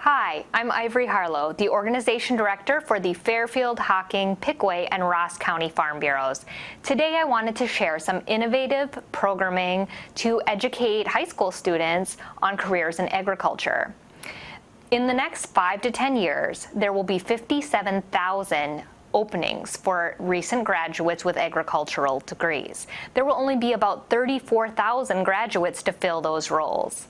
Hi, I'm Ivory Harlow, the Organization Director for the Fairfield, Hocking, Pickaway, and Ross County Farm Bureaus. Today I wanted to share some innovative programming to educate high school students on careers in agriculture. In the next 5 to 10 years, there will be 57,000 openings for recent graduates with agricultural degrees. There will only be about 34,000 graduates to fill those roles.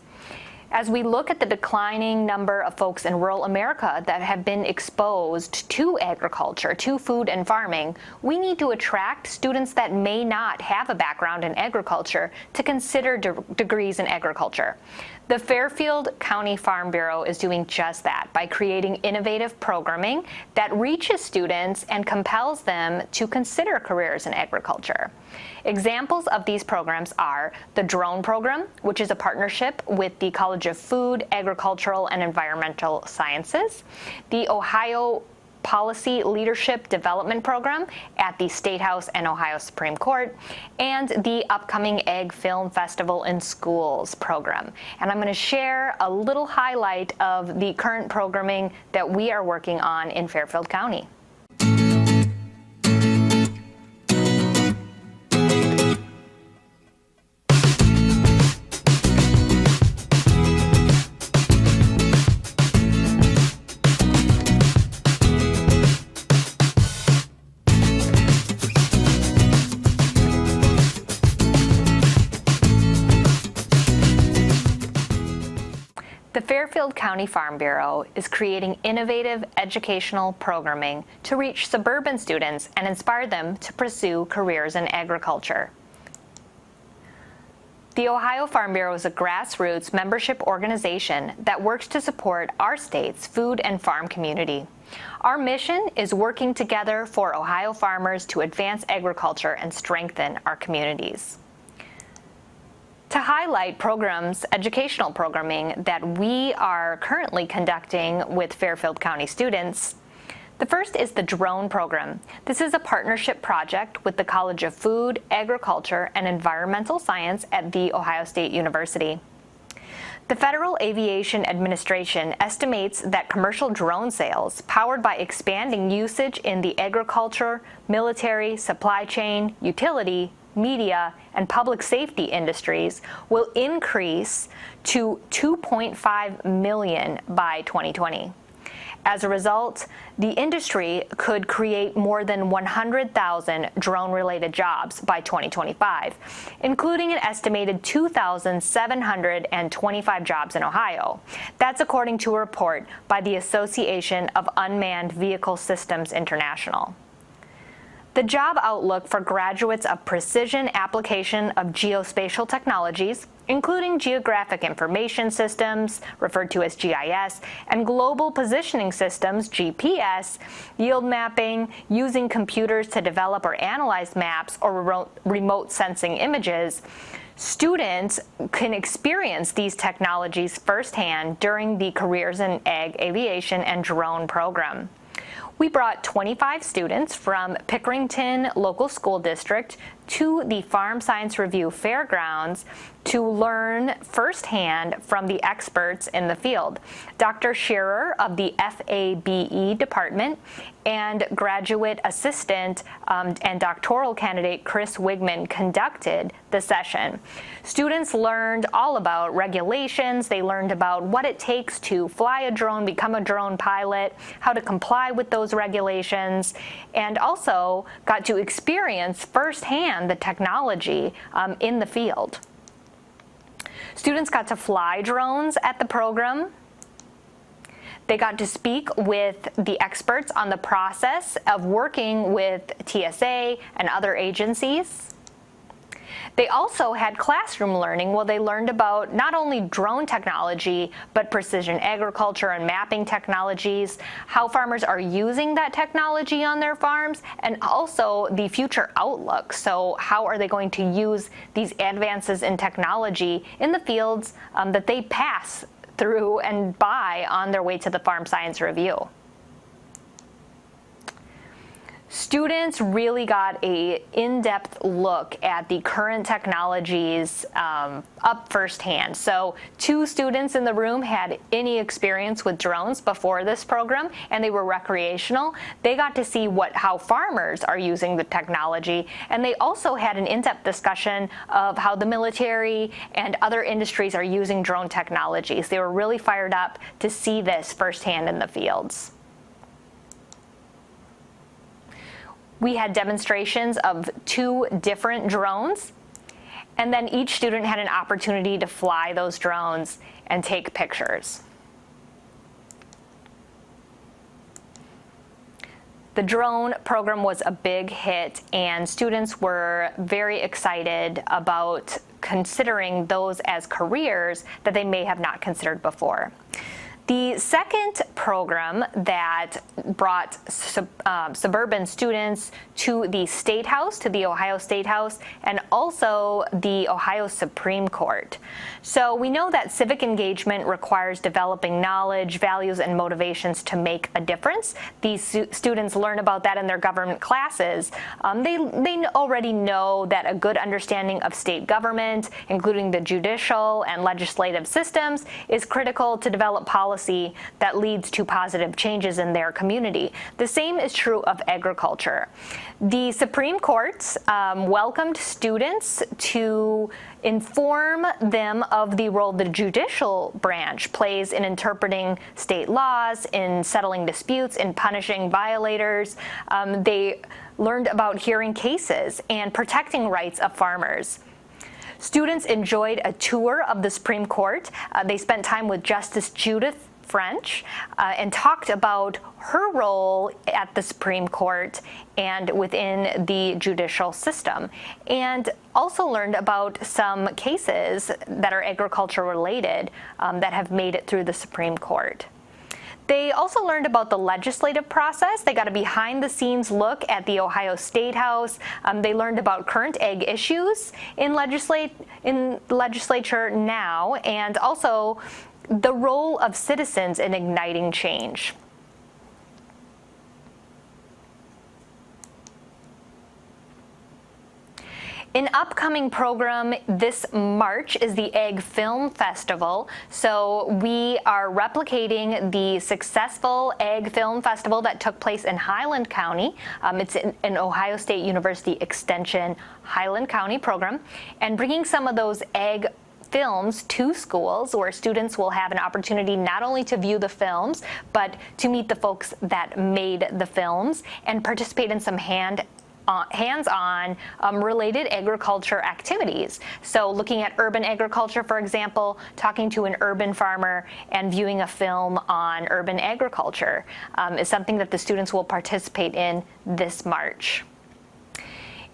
As we look at the declining number of folks in rural America that have been exposed to agriculture, to food and farming, we need to attract students that may not have a background in agriculture to consider degrees in agriculture. The Fairfield County Farm Bureau is doing just that by creating innovative programming that reaches students and compels them to consider careers in agriculture. Examples of these programs are the Drone Program, which is a partnership with the College of Food, Agricultural, and Environmental Sciences, the Ohio Policy Leadership Development Program at the Statehouse and Ohio Supreme Court, and the upcoming Ag Film Festival in Schools program. And I'm going to share a little highlight of the current programming that we are working on in Fairfield County. The Fairfield County Farm Bureau is creating innovative educational programming to reach suburban students and inspire them to pursue careers in agriculture. The Ohio Farm Bureau is a grassroots membership organization that works to support our state's food and farm community. Our mission is working together for Ohio farmers to advance agriculture and strengthen our communities. To highlight programs, educational programming that we are currently conducting with Fairfield County students, the first is the Drone Program. This is a partnership project with the College of Food, Agriculture, and Environmental Science at The Ohio State University. The Federal Aviation Administration estimates that commercial drone sales, powered by expanding usage in the agriculture, military, supply chain, utility, media, and public safety industries, will increase to 2.5 million by 2020. As a result, the industry could create more than 100,000 drone-related jobs by 2025, including an estimated 2,725 jobs in Ohio. That's according to a report by the Association of Unmanned Vehicle Systems International. The job outlook for graduates of precision application of geospatial technologies, including geographic information systems, referred to as GIS, and global positioning systems, GPS, yield mapping, using computers to develop or analyze maps or remote sensing images, students can experience these technologies firsthand during the Careers in Ag, Aviation, and Drone program. We brought 25 students from Pickerington Local School District to the Farm Science Review Fairgrounds to learn firsthand from the experts in the field. Dr. Shearer of the FABE department and graduate assistant and doctoral candidate Chris Wigman conducted the session. Students learned all about regulations. They learned about what it takes to fly a drone, become a drone pilot, how to comply with those regulations, and also got to experience firsthand the technology in the field. Students got to fly drones at the program. They got to speak with the experts on the process of working with TSA and other agencies. They also had classroom learning where they learned about not only drone technology, but precision agriculture and mapping technologies, how farmers are using that technology on their farms, and also the future outlook. So how are they going to use these advances in technology in the fields that they pass through and by on their way to the Farm Science Review. Students really got an in-depth look at the current technologies up firsthand. So 2 students in the room had any experience with drones before this program, and they were recreational. They got to see how farmers are using the technology, and they also had an in-depth discussion of how the military and other industries are using drone technologies. They were really fired up to see this firsthand in the fields. We had demonstrations of 2 different drones, and then each student had an opportunity to fly those drones and take pictures. The drone program was a big hit, and students were very excited about considering those as careers that they may have not considered before. The second program that brought suburban students to the Statehouse, to the Ohio Statehouse, and also the Ohio Supreme Court. So we know that civic engagement requires developing knowledge, values, and motivations to make a difference. These students learn about that in their government classes. They already know that a good understanding of state government, including the judicial and legislative systems, is critical to develop policy that leads to positive changes in their community. The same is true of agriculture. The Supreme Court welcomed students to inform them of the role the judicial branch plays in interpreting state laws, in settling disputes, in punishing violators. They learned about hearing cases and protecting rights of farmers. Students enjoyed a tour of the Supreme Court. They spent time with Justice Judith French and talked about her role at the Supreme Court and within the judicial system, and also learned about some cases that are agriculture related that have made it through the Supreme Court. They also learned about the legislative process. They got a behind-the-scenes look at the Ohio Statehouse. They learned about current ag issues in legislature now, and also the role of citizens in igniting change. An upcoming program this March is the Ag Film Festival. So we are replicating the successful Ag Film Festival that took place in Highland County. It's an Ohio State University Extension Highland County program, and bringing some of those ag films to schools where students will have an opportunity not only to view the films, but to meet the folks that made the films and participate in some hands-on related agriculture activities. So looking at urban agriculture, for example, talking to an urban farmer and viewing a film on urban agriculture is something that the students will participate in this March.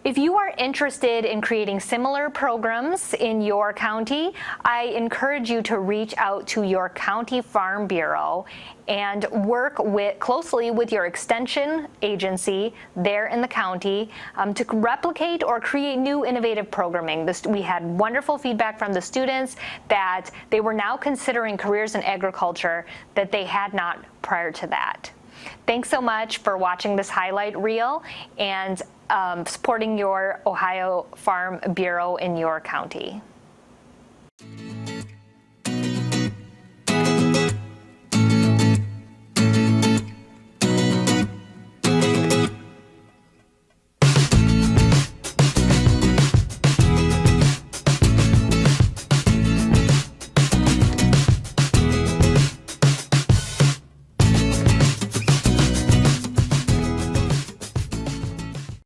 If you are interested in creating similar programs in your county, I encourage you to reach out to your county farm bureau and work closely with your extension agency there in the county to replicate or create new innovative programming. We had wonderful feedback from the students that they were now considering careers in agriculture that they had not prior to that. Thanks so much for watching this highlight reel and supporting your Ohio Farm Bureau in your county.